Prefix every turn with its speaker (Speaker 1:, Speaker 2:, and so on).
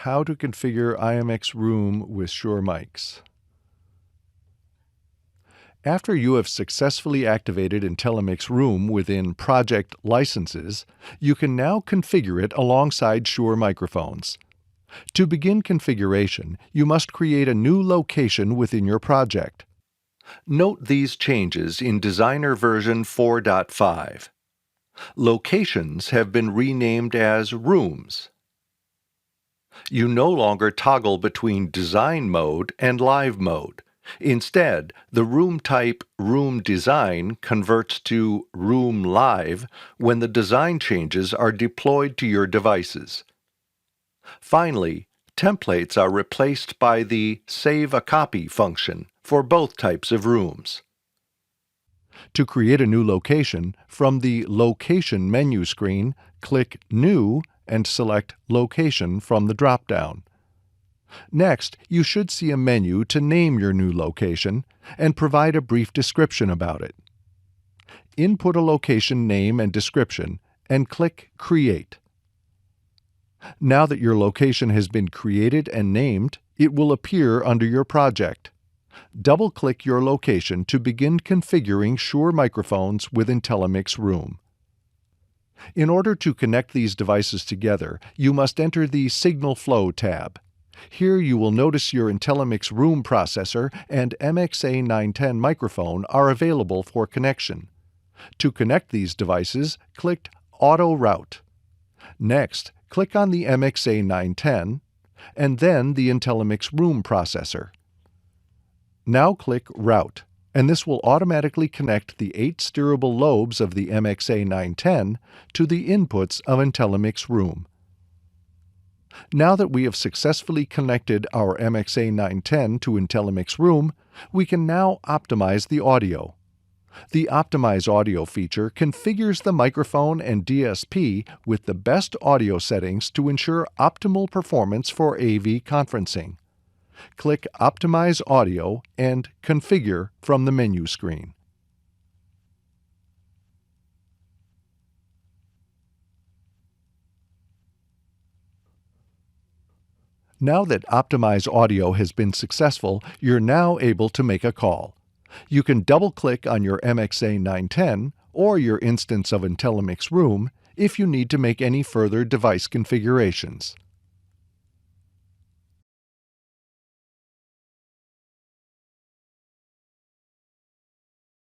Speaker 1: How to configure IntelliMix Room with Shure mics. After you have successfully activated IntelliMix Room within Project Licenses, you can now configure it alongside Shure Microphones. To begin configuration, you must create a new location within your project. Note these changes in Designer version 4.5. Locations have been renamed as Rooms. You no longer toggle between design mode and live mode. Instead, the room type Room Design converts to Room Live when the design changes are deployed to your devices. Finally, templates are replaced by the Save a Copy function for both types of rooms. To create a new location, from the Location menu screen, click New and select Location from the drop-down. Next, you should see a menu to name your new location and provide a brief description about it. Input a location name and description and click Create. Now that your location has been created and named, it will appear under your project. Double-click your location to begin configuring Shure Microphones with IntelliMix Room. In order to connect these devices together, you must enter the Signal Flow tab. Here you will notice your IntelliMix Room processor and MXA910 microphone are available for connection. To connect these devices, click Auto Route. Next, click on the MXA910 and then the IntelliMix Room processor. Now click Route, and this will automatically connect the 8 steerable lobes of the MXA910 to the inputs of IntelliMix Room. Now that we have successfully connected our MXA910 to IntelliMix Room, we can now optimize the audio. The Optimize Audio feature configures the microphone and DSP with the best audio settings to ensure optimal performance for AV conferencing. Click Optimize Audio and Configure from the menu screen. Now that Optimize Audio has been successful, you're now able to make a call. You can double-click on your MXA910 or your instance of IntelliMix Room if you need to make any further device configurations.